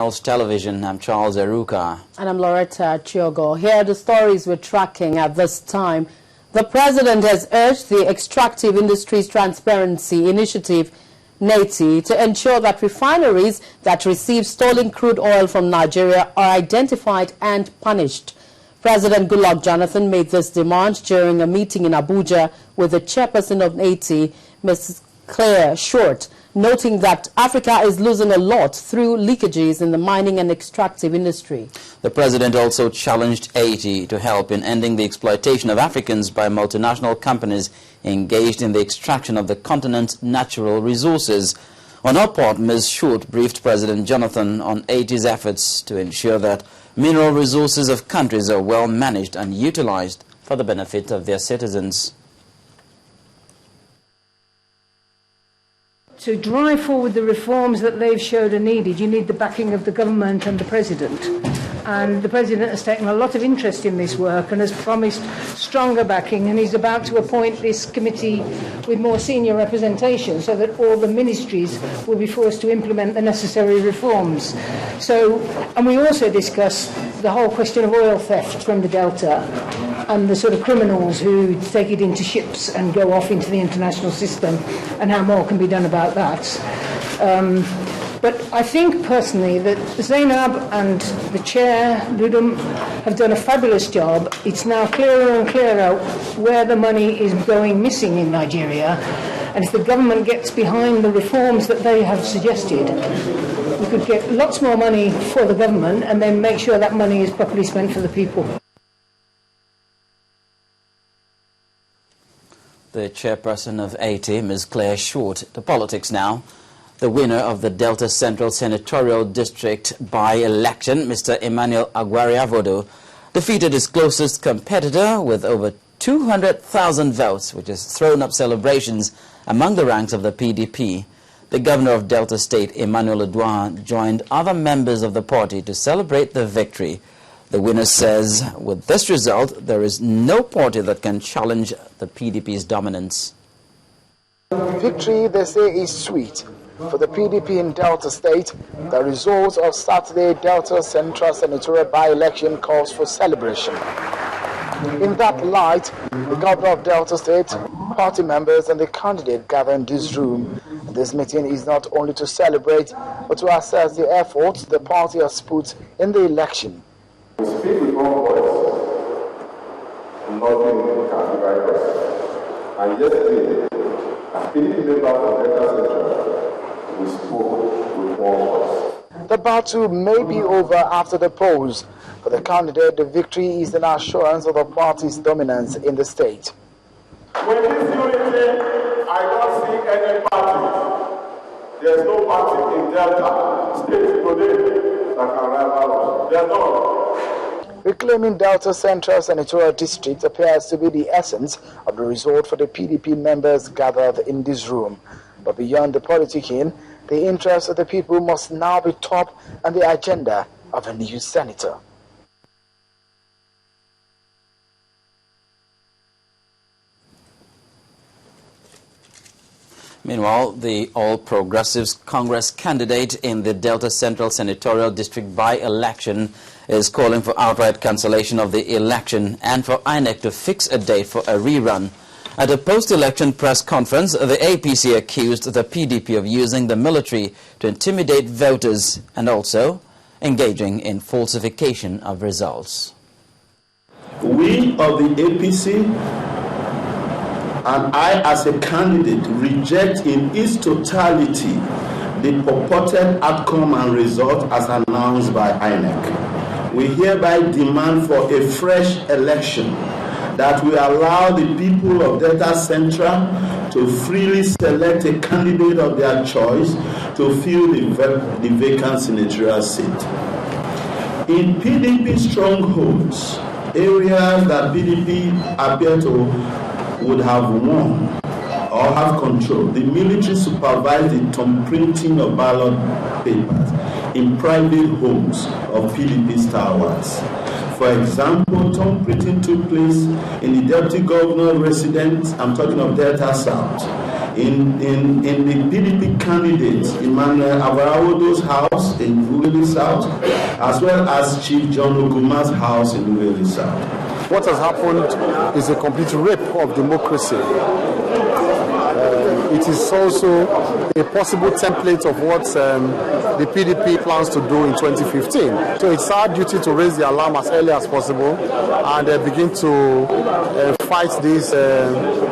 Television. I'm Charles Eruka. And I'm Loretta Chiogo. Here are the stories we're tracking at this time. The President has urged the Extractive Industries Transparency Initiative, NETI, to ensure that refineries that receive stolen crude oil from Nigeria are identified and punished. President Goodluck Jonathan made this demand during a meeting in Abuja with the chairperson of NETI, Ms. Claire Short, noting that Africa is losing a lot through leakages in the mining and extractive industry. The president also challenged Haiti to help in ending the exploitation of Africans by multinational companies engaged in the extraction of the continent's natural resources. On her part, Ms. Short briefed President Jonathan on Haiti's efforts to ensure that mineral resources of countries are well managed and utilized for the benefit of their citizens. To drive forward the reforms that they've showed are needed, you need the backing of the government and the president. And the president has taken a lot of interest in this work and has promised stronger backing, and he's about to appoint this committee with more senior representation so that all the ministries will be forced to implement the necessary reforms. And we also discussed the whole question of oil theft from the Delta and the sort of criminals who take it into ships and go off into the international system, and how more can be done about that. But I think personally that Zainab and the chair, Ludum, have done a fabulous job. It's now clearer and clearer where the money is going missing in Nigeria. And if the government gets behind the reforms that they have suggested, we could get lots more money for the government and then make sure that money is properly spent for the people. The chairperson of Haiti, Ms. Claire Short. To politics now. The winner of the Delta Central Senatorial District by-election, Mr. Emmanuel Aguariavodo, defeated his closest competitor with over 200,000 votes, which has thrown up celebrations among the ranks of the PDP. The governor of Delta State, Emmanuel Edouard, joined other members of the party to celebrate the victory. The winner says, with this result, there is no party that can challenge the PDP's dominance. Victory, they say, is sweet. For the PDP in Delta State, the results of Saturday Delta Central Senatorial by-election calls for celebration. In that light, the governor of Delta State, party members and the candidate gather in this room. This meeting is not only to celebrate, but to assess the efforts the party has put in the election. We speak with one voice, nothing can divide us. And yesterday, as PDP members of Delta Central, we spoke with one voice. The battle may be over after the polls. For the candidate, the victory is an assurance of the party's dominance in the state. With this unity, I don't see any party. There's no party in Delta State today that can rival us. There's none. Reclaiming Delta Central Senatorial District appears to be the essence of the result for the PDP members gathered in this room. But beyond the politicking, the interests of the people must now be top on the agenda of a new senator. Meanwhile, the All Progressives Congress candidate in the Delta Central Senatorial District by-election is calling for outright cancellation of the election and for INEC to fix a date for a rerun. At a post-election press conference, the APC accused the PDP of using the military to intimidate voters and also engaging in falsification of results. We of the APC and I as a candidate reject in its totality the purported outcome and result as announced by INEC. We hereby demand for a fresh election that will allow the people of Delta Central to freely select a candidate of their choice to fill the vacant senatorial seat. In PDP strongholds, areas that PDP appear to would have won or have control, the military supervised the thumbprinting of ballot papers in private homes of PDP stalwarts. For example, thumbprinting took place in the deputy governor residence, I'm talking of Delta South, in the PDP candidate Emmanuel Agwariavodo's house in Ughelli South, as well as Chief John Oguma's house in Ughelli South. What has happened is a complete rape of democracy. It is also a possible template of what the PDP plans to do in 2015. So it's our duty to raise the alarm as early as possible and begin to fight this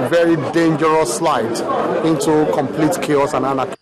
very dangerous slide into complete chaos and anarchy.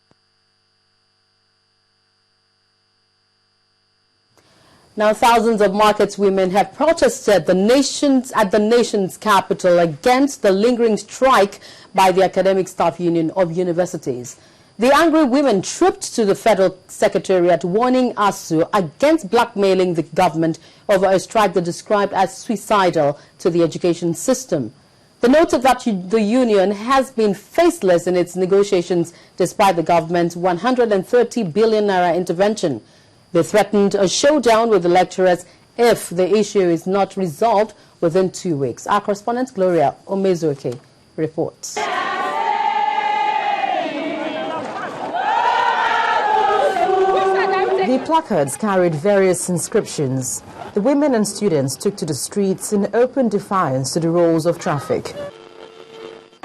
Now, thousands of market women have protested at the nation's capital against the lingering strike by the Academic Staff Union of Universities. The angry women trooped to the Federal Secretariat, warning ASU against blackmailing the government over a strike they described as suicidal to the education system. They noted that the union has been faceless in its negotiations despite the government's 130 billion naira intervention. They threatened a showdown with the lecturers if the issue is not resolved within 2 weeks. Our correspondent Gloria Omezuoke reports. The placards carried various inscriptions. The women and students took to the streets in open defiance to the rules of traffic.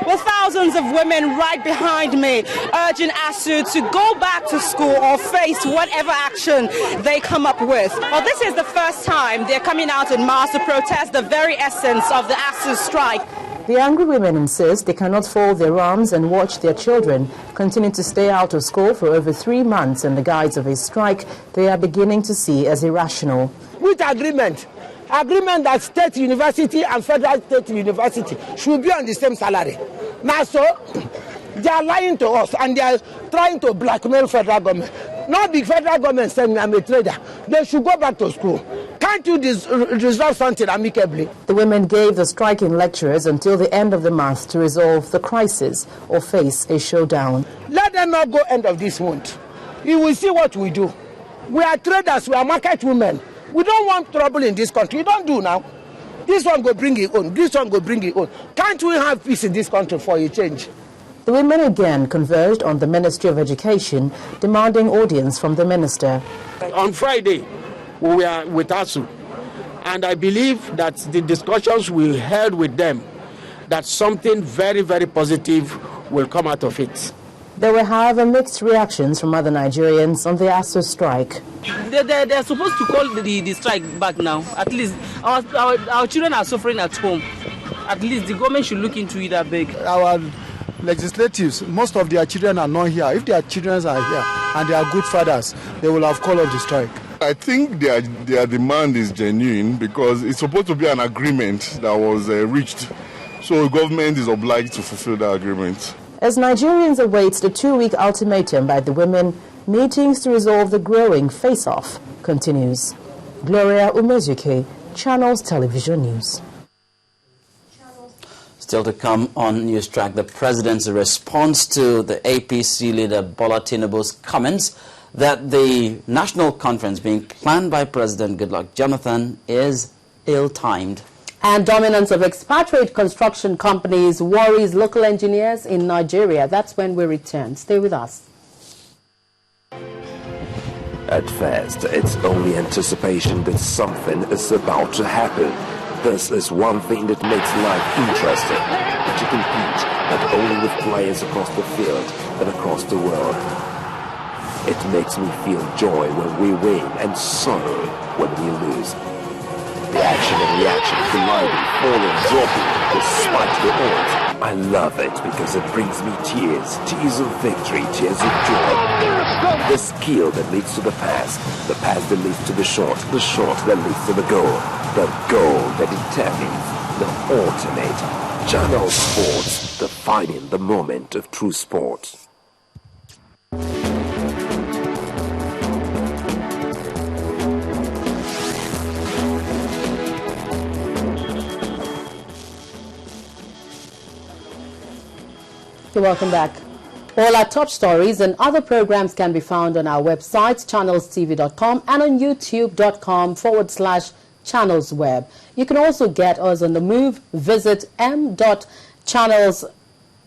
With thousands of women right behind me urging ASU to go back to school or face whatever action they come up with. Well, this is the first time they're coming out in mass to protest the very essence of the ASU strike. The angry women insist they cannot fold their arms and watch their children continue to stay out of school for over 3 months in the guise of a strike they are beginning to see as irrational. With agreement that state university and federal state university should be on the same salary. Now, so they are lying to us and they are trying to blackmail federal government. Not the federal government saying I'm a trader. They should go back to school. Can't you resolve something amicably? The women gave the striking lecturers until the end of the month to resolve the crisis or face a showdown. Let them not go end of this month. You will see what we do. We are traders, we are market women. We don't want trouble in this country. You don't do now. This one go bring it on. This one go bring it on. Can't we have peace in this country for a change? The women again converged on the Ministry of Education, demanding audience from the minister. On Friday, we were with ASU, and I believe that the discussions we held with them, that something very, very positive will come out of it. There were, however, mixed reactions from other Nigerians on the ASU strike. They're supposed to call the strike back now. At least our children are suffering at home. At least the government should look into it, I beg. Our legislatives, most of their children are not here. If their children are here and they are good fathers, they will have called off the strike. I think their demand is genuine because it's supposed to be an agreement that was reached. So the government is obliged to fulfill that agreement. As Nigerians await the 2-week ultimatum by the women, meetings to resolve the growing face-off continues. Gloria Omezuoke, Channels Television News. Still to come on News Track, the president's response to the APC leader Bola Tinubu's comments that the national conference being planned by President Goodluck Jonathan is ill-timed. And dominance of expatriate construction companies worries local engineers in Nigeria. That's when we return. Stay with us. At first, it's only anticipation that something is about to happen. This is one thing that makes life interesting. To compete not only with players across the field, but across the world. It makes me feel joy when we win and sorrow when we lose. The action and reaction, colliding, falling, dropping, despite the odds. I love it because it brings me tears. Tears of victory, tears of joy. The skill that leads to the pass that leads to the shot that leads to the goal that determines the ultimate. Channel Sports, defining the moment of true sport. Welcome back. All our top stories and other programs can be found on our websites, channelstv.com and on youtube.com/channelsweb. You can also get us on the move. Visit m.channelstv.com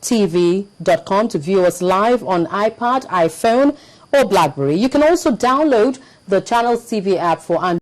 channelstv.com to view us live on iPad, iPhone or BlackBerry. You can also download the Channels TV app for Android.